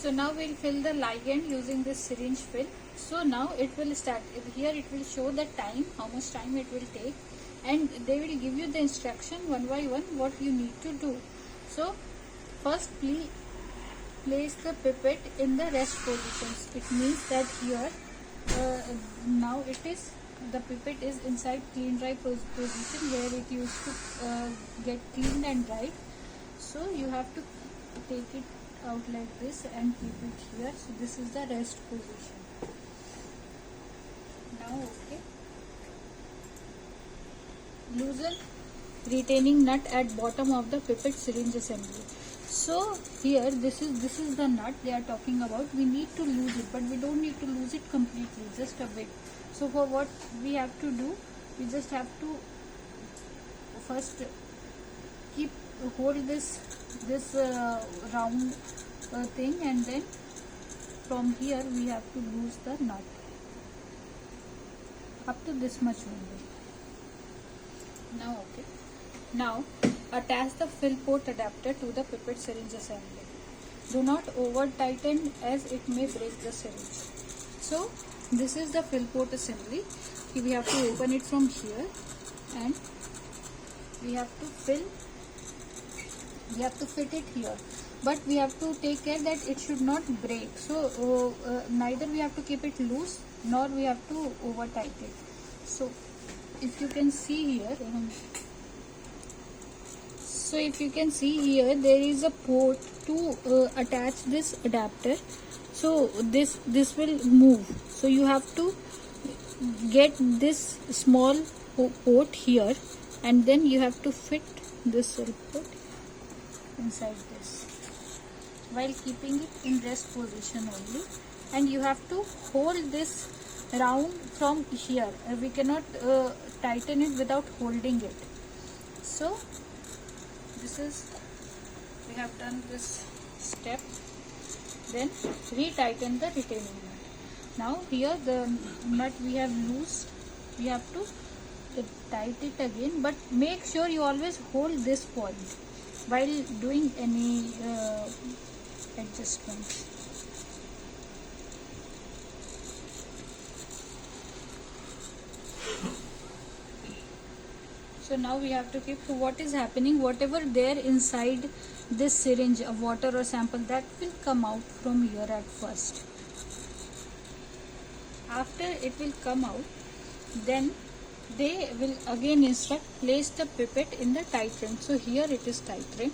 So now we'll fill the ligand using this syringe fill. So now it will start. Here it will show the time, how much time it will take, and they will give you the instruction one by one what you need to do. So first place the pipette in the rest positions. It means that here now the pipette is inside clean dry position where it used to get cleaned and dried. So you have to take it out like this and keep it here. So this is the rest position. Now okay. Loosen retaining nut at bottom of the pipette syringe assembly. So here this is the nut they are talking about. We need to lose it, but we don't need to lose it completely, just a bit. So for what we have to do, we just have to first hold this round thing, and then from here we have to lose the nut up to this much only. Now okay. Now attach the fill port adapter to the pipette syringe assembly. Do not over tighten as it may break the syringe. So this is the fill port assembly. We have to open it from here and we have to fit it here, but we have to take care that it should not break. So neither we have to keep it loose nor we have to over tighten it. So if you can see here, there is a port to attach this adapter. So this will move. So you have to get this small port here, and then you have to fit this port inside this while keeping it in rest position only. And you have to hold this round from here. We cannot tighten it without holding it. So we have done this step. Then retighten the retaining nut. Now here the nut we have loosed, we have to tighten it again, but make sure you always hold this point while doing any adjustments. So now we have to keep. So what is happening, whatever there inside this syringe of water or sample, that will come out from here at first. After it will come out, then they will again instruct place the pipette in the titrant. So here it is titrant.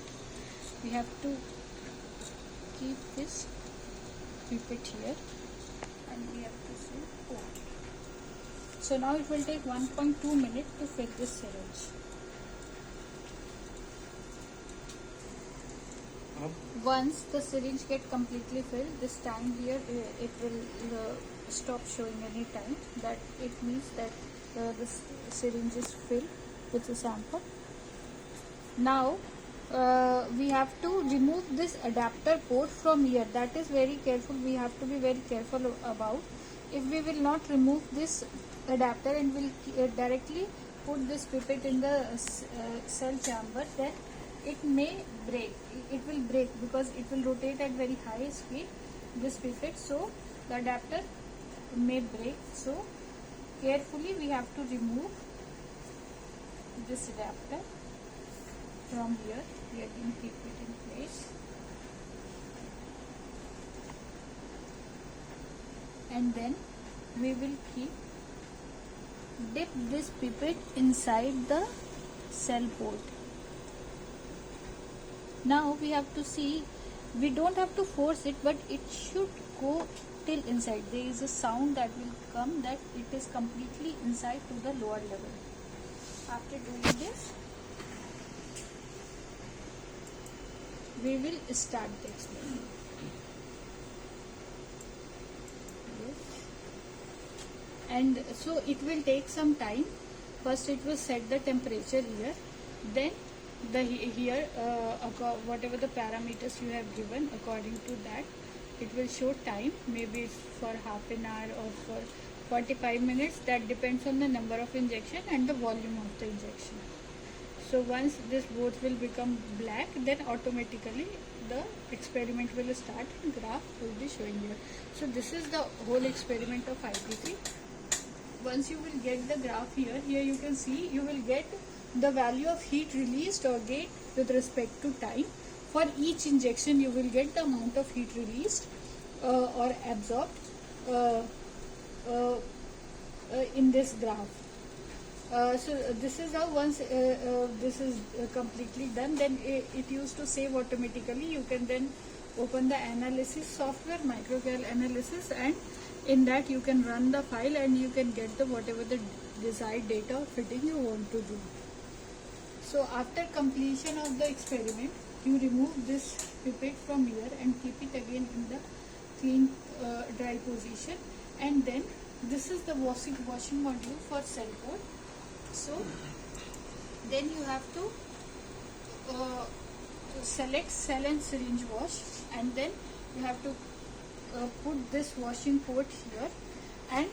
We have to keep this pipette here and we have to say pour. So now it will take 1.2 minutes to fill this syringe. Once the syringe get completely filled, this time here it will stop showing any time. That it means that this syringe is filled with the sample. Now we have to remove this adapter port from here. That is very careful. We have to be very careful about. If we will not remove this adapter and will directly put this pipette in the cell chamber, then it may break. It will break because it will rotate at very high speed, this pipette. So the adapter may break. So carefully we have to remove this adapter from here. We again keep it in place. And then we will dip this pipette inside the cell port. Now we have to see, we don't have to force it, but it should go till inside. There is a sound that will come that it is completely inside to the lower level. After doing this, we will start the experiment. And so it will take some time. First it will set the temperature here, then whatever the parameters you have given, according to that it will show time, maybe for half an hour or for 45 minutes. That depends on the number of injection and the volume of the injection. So once this both will become black, then automatically the experiment will start and graph will be showing here. So this is the whole experiment of IPC. Once you will get the graph here you can see you will get the value of heat released or gained with respect to time. For each injection you will get the amount of heat released or absorbed in this graph. So this is how once this is completely done, then it used to save automatically. You can then open the analysis software, microcal analysis, and in that you can run the file and you can get the whatever the desired data or fitting you want to do. So after completion of the experiment, you remove this pipette from here and keep it again in the clean dry position, and then this is the washing module for cell coat. So then you have to select cell and syringe wash, and then you have to put this washing port here, and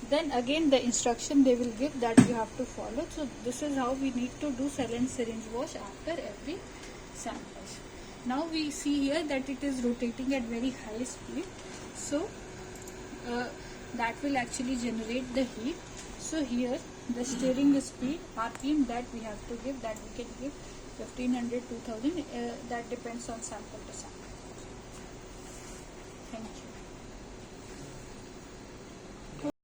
then again the instruction they will give that you have to follow. So this is how we need to do cell and syringe wash after every sample. Now we see here that it is rotating at very high speed, so that will actually generate the heat. So here the steering speed RPM that we have to give, that we can give 1500, 2000, that depends on sample to sample. Thank you.